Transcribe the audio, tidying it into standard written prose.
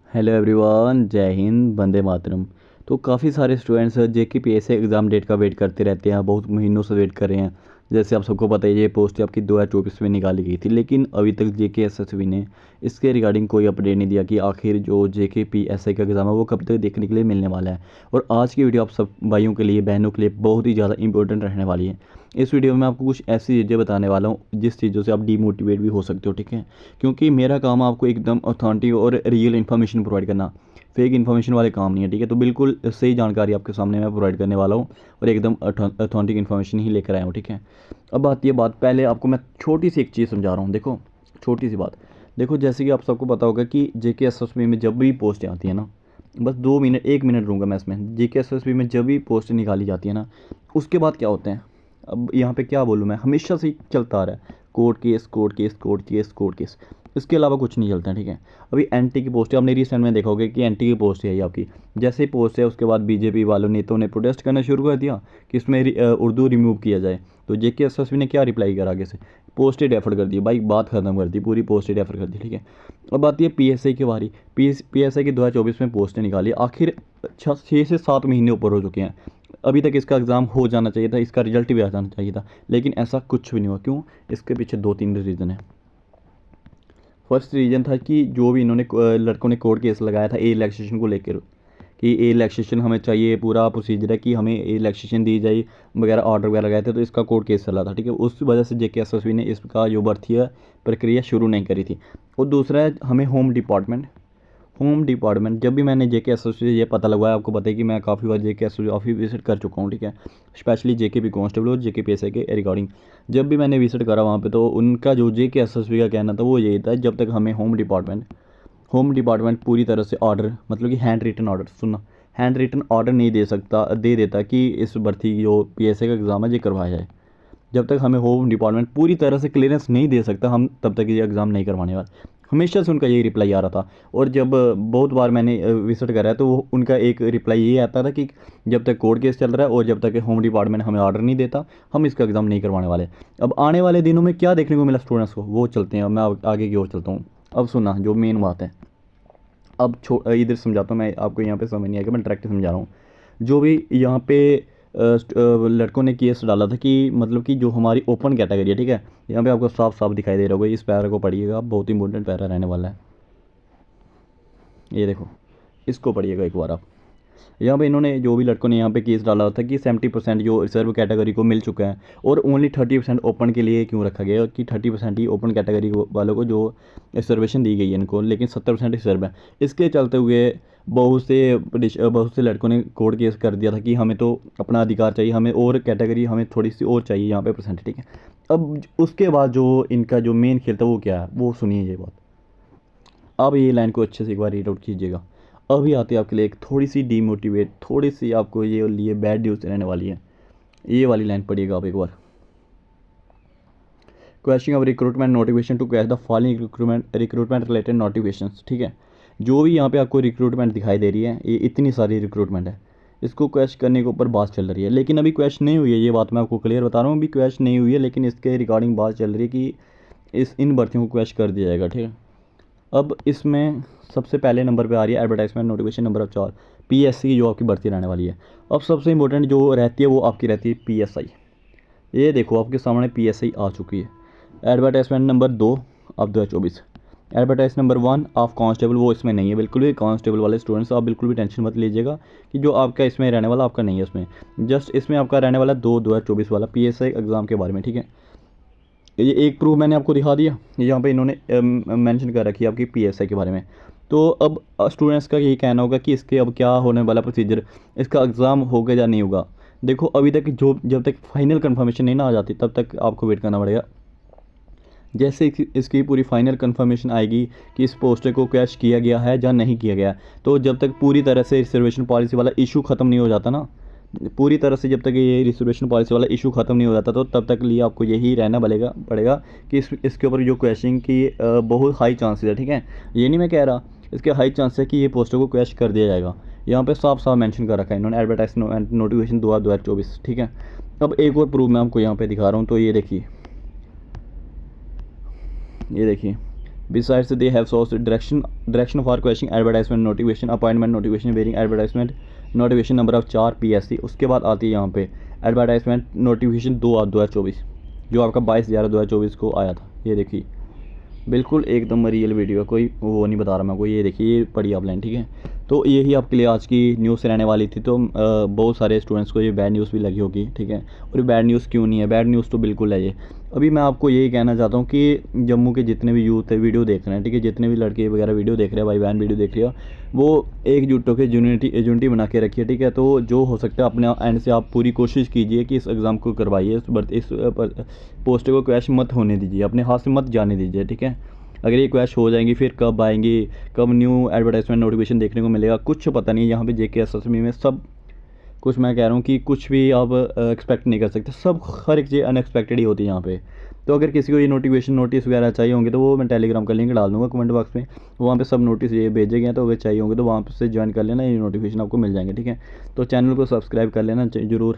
Hello everyone, जय हिंद, वंदे मातरम। तो काफ़ी सारे स्टूडेंट्स जेके पीएससी एग्ज़ाम डेट का वेट करते रहते हैं, बहुत महीनों से वेट कर रहे हैं। जैसे आप सबको पता है ये पोस्ट आपकी 2024 में निकाली गई थी, लेकिन अभी तक जेके एसएसबी ने इसके रिगार्डिंग कोई अपडेट नहीं दिया कि आखिर जो जेके पीएससी का एग्ज़ाम है वो कब तक देखने के लिए मिलने वाला है। और आज की वीडियो आप सब भाइयों के लिए, बहनों के लिए बहुत ही ज़्यादा इंपॉर्टेंट रहने वाली है। इस वीडियो में आपको कुछ ऐसी चीज़ें बताने वाला हूँ जिस चीज़ों से आप डीमोटिवेट भी हो सकते हो, ठीक है। क्योंकि मेरा काम आपको एकदम ऑथेंटिक और रियल इन्फॉर्मेशन प्रोवाइड करना, फेक इन्फॉर्मेशन वाले काम नहीं है, ठीक है। तो बिल्कुल सही जानकारी आपके सामने मैं प्रोवाइड करने वाला हूँ और एकदम ऑथेंटिक इन्फॉर्मेशन ही लेकर आया हूँ, ठीक है। अब बात पहले आपको मैं छोटी सी एक चीज़ समझा रहा हूँ। देखो, छोटी सी बात। देखो, जैसे कि आप सबको पता होगा कि जेके एसएसबी में जब भी पोस्ट आती है ना, बस 2 मिनट 1 मिनट दूंगा मैं इसमें। जेके एसएसबी में जब भी पोस्ट निकाली जाती है ना, उसके बाद क्या होते हैं, अब यहाँ पे क्या बोलूँ मैं, हमेशा से ही चलता आ रहा है court case, court case, court case, court case. इसके अलावा कुछ नहीं चलता है, ठीक है। अभी एनटी की पोस्ट है, आपने रिसेंट में देखा होगा कि एनटी की पोस्ट है ये आपकी। जैसे ही पोस्ट है उसके बाद बीजेपी वालों नेताओं ने प्रोटेस्ट करना शुरू कर दिया कि इसमें उर्दू रिमूव किया जाए। तो जेके एसएसबी ने क्या रिप्लाई करा आगे से, पोस्ट ही रेफर कर दी भाई, बात खत्म कर दी, पूरी पोस्ट ही रेफर कर दी, ठीक है। अब आती है पीएसआई की बारी। पीएसआई की 2024 में पोस्टें निकाली, आखिर 6 से 7 महीने ऊपर हो चुके हैं। अभी तक इसका एग्ज़ाम हो जाना चाहिए था, इसका रिजल्ट भी आ जाना चाहिए था, लेकिन ऐसा कुछ भी नहीं हुआ। क्यों? इसके पीछे 2-3 रीज़न है। फर्स्ट रीज़न था कि जो भी इन्होंने लड़कों ने कोर्ट केस लगाया था ए रिलैक्सेशन को लेकर, कि ए रिलैक्सेशन हमें चाहिए, पूरा प्रोसीजर है कि हमें ए रिलैक्सेशन दी जाए वगैरह, ऑर्डर वगैरह लगाए थे, तो इसका कोर्ट केस चला था, ठीक है। उस वजह से जेके एसएसबी ने इसका जो भर्ती प्रक्रिया शुरू नहीं करी थी। और दूसरा है हमें होम डिपार्टमेंट जब भी मैंने जेके एस से ये पता लगवाया, आपको पता है कि मैं काफ़ी बार जेके एस ऑफिस विजिट कर चुका हूँ, ठीक है। स्पेशली जेके पी कांस्टेबल और जेके पी एस के रिगार्डिंग जब भी मैंने विजिट करा वहाँ पे, तो उनका जो जेके एस का कहना था वो यही था, जब तक हमें होम डिपार्टमेंट पूरी तरह से ऑर्डर, मतलब कि हैंड रिटन ऑर्डर, सुनना, हैंड रिटन ऑर्डर नहीं दे देता कि इस भर्ती जो पीएसए का एग्ज़ाम है ये करवाया जाए, जब तक हमें होम डिपार्टमेंट पूरी तरह से क्लियरेंस नहीं दे सकता, हम तब तक ये एग्ज़ाम नहीं करवाने वाले। हमेशा से उनका यही रिप्लाई आ रहा था। और जब बहुत बार मैंने विजिट करा है, तो वो उनका एक रिप्लाई ये आता था कि जब तक कोर्ट केस चल रहा है और जब तक होम डिपार्टमेंट हमें ऑर्डर नहीं देता, हम इसका एग्ज़ाम नहीं करवाने वाले। अब आने वाले दिनों में क्या देखने को मिला स्टूडेंट्स को, वो चलते हैं। अब मैं आगे की ओर चलता हूँ। अब सुना, जो मेन बात है, अब इधर समझाता हूँ मैं आपको, यहाँ पे समझ नहीं आएगा, मैं डायरेक्ट समझा रहा हूँ। जो भी यहाँ पे लड़कों ने केस डाला था कि मतलब कि जो हमारी ओपन कैटेगरी है, ठीक है, यहाँ पे आपको साफ साफ दिखाई दे रहा होगा, इस पैरा को पढ़िएगा, बहुत इंपॉर्टेंट पैरा रहने वाला है। ये देखो, इसको पढ़िएगा एक बार आप। यहाँ पे इन्होंने, जो भी लड़कों ने यहाँ पे केस डाला था कि 70% जो रिजर्व कैटेगरी को मिल चुका है, और ओनली 30% ओपन के लिए क्यों रखा गया है कि 30% ही ओपन कैटेगरी वालों को जो रिजर्वेशन दी गई है इनको, लेकिन 70% रिजर्व है। इसके चलते हुए बहुत से लड़कों ने कोर्ट केस कर दिया था कि हमें तो अपना अधिकार चाहिए, हमें और कैटेगरी, हमें थोड़ी सी और चाहिए यहाँ पे परसेंट, ठीक है। अब उसके बाद जो इनका जो मेन खेल था वो क्या है, वो सुनिए ये बात। अब ये लाइन को अच्छे से एक बार रीड आउट कीजिएगा। अभी आती है आपके लिए एक थोड़ी सी डीमोटिवेट, थोड़ी सी आपको ये लिए बैड न्यूज़ रहने वाली है। ये वाली लाइन पढ़िएगा आप एक बार। Question of recruitment notification to catch the following recruitment related notifications, ठीक है। जो भी यहाँ पे आपको रिक्रूटमेंट दिखाई दे रही है, ये इतनी सारी रिक्रूटमेंट है, इसको क्वेश्चन करने के ऊपर बात चल रही है, लेकिन अभी क्वेश्चन नहीं हुई है। ये बात मैं आपको क्लियर बता रहा हूँ, अभी क्वेश्चन नहीं हुई है, लेकिन इसके रिगार्डिंग बात चल रही है कि इन भर्तियों को क्वेश्चन कर दिया जाएगा, ठीक है। अब इसमें सबसे पहले नंबर पे आ रही है एडवर्टाइजमेंट नोटिफिकेशन नंबर 4, पीएससी की जो आपकी भर्ती रहने वाली है। अब सबसे इंपॉर्टेंट जो रहती है वो आपकी रहती है पीएसआई। ये देखो आपके सामने पीएसआई आ चुकी है। Advertisement number 2 of 2024, advertise number 1 of constable, वो इसमें नहीं है बिल्कुल भी। कांस्टेबल वाले स्टूडेंट्स आप बिल्कुल भी टेंशन मत लीजिएगा कि जो आपका इसमें रहने वाला आपका नहीं है इसमें, जस्ट इसमें आपका रहने वाला 2024 वाला पीएसआई एग्ज़ाम के बारे में, ठीक है। ये एक प्रूफ मैंने आपको दिखा दिया, यहाँ पे इन्होंने मेंशन कर रखी है आपकी पीएसआई के बारे में। तो अब स्टूडेंट्स का यही कहना होगा कि इसके अब क्या होने वाला प्रोसीजर, इसका एग्ज़ाम होगा या नहीं होगा। देखो, अभी तक जब तक फाइनल कंफर्मेशन नहीं ना आ जाती, तब तक आपको वेट करना पड़ेगा। जैसे इसकी पूरी फाइनल कंफर्मेशन आएगी कि इस पोस्टर को कैश किया गया है या नहीं किया गया, तो जब तक पूरी तरह से रिजर्वेशन पॉलिसी वाला इशू ख़त्म नहीं हो जाता ना, पूरी तरह से जब तक ये रिजर्वेशन पॉलिसी वाला इशू ख़त्म नहीं हो जाता, तो तब तक लिए आपको यही रहना पड़ेगा कि इसके ऊपर जो क्वेश्चन की बहुत हाई चांसेस है, ठीक है। ये नहीं मैं कह रहा, इसके हाई चांस है कि ये पोस्टर को कैश कर दिया जाएगा। यहाँ पे साफ साफ मेंशन कर रखा है इन्होंने, एडवर्टाइज नोटिफिकेशन 2024, ठीक है। अब एक और प्रूफ मैं आपको यहाँ पे दिखा रहा हूँ, तो ये देखिए Besides, they have source direction for question advertisement notification appointment notification bearing advertisement notification number of 4 PSC। उसके बाद आती है यहाँ पे एडवर्टाइजमेंट नोटिफिकेशन 2/2024 जो आपका 22/11/2024 को आया था। ये देखिए बिल्कुल एकदम रियल वीडियो है, कोई वो नहीं बता रहा मैं कोई। ये देखिए ये पढ़िए आप लाइन, ठीक है। तो यही आपके लिए आज की न्यूज़ रहने वाली थी। तो बहुत सारे स्टूडेंट्स को ये बैड न्यूज़ भी लगी होगी, ठीक है। और ये बैड न्यूज़ क्यों नहीं है, बैड न्यूज़ तो बिल्कुल है ये। अभी मैं आपको यही कहना चाहता हूँ कि जम्मू के जितने भी यूथ है वीडियो देख रहे हैं, ठीक है, जितने भी लड़के वगैरह वीडियो देख रहे हैं, भाई बहन वीडियो देख रहे हैं, वो एकजुट होकर यूनिटी बना के रखिए, ठीक है। तो जो हो सकता है अपने एंड से आप पूरी कोशिश कीजिए कि इस एग्ज़ाम को करवाइए, इस पोस्ट को क्रैश मत होने दीजिए, अपने हाथ से मत जाने दीजिए, ठीक है। अगर ये क्रैश हो जाएंगी फिर कब आएंगी, कब न्यू एडवर्टाइजमेंट नोटिफिकेशन देखने को मिलेगा, कुछ पता नहीं है। यहाँ पे JKSSB में सब कुछ, मैं कह रहा हूँ कि कुछ भी आप एक्सपेक्ट नहीं कर सकते, सब हर एक चीज़ अनएक्सपेक्टेड ही होती है यहाँ पे। तो अगर किसी को ये नोटिफिकेशन नोटिस वगैरह चाहिए होंगे तो वो मैं टेलीग्राम का लिंक डाल दूँगा कमेंट बॉक्स में, वहाँ पे सब नोटिस ये भेजे गए हैं। तो अगर चाहिए होंगे तो वहाँ से ज्वाइन कर लेना, ये नोटिफिकेशन आपको मिल जाएंगे, ठीक है। तो चैनल को सब्सक्राइब कर लेना ज़रूर।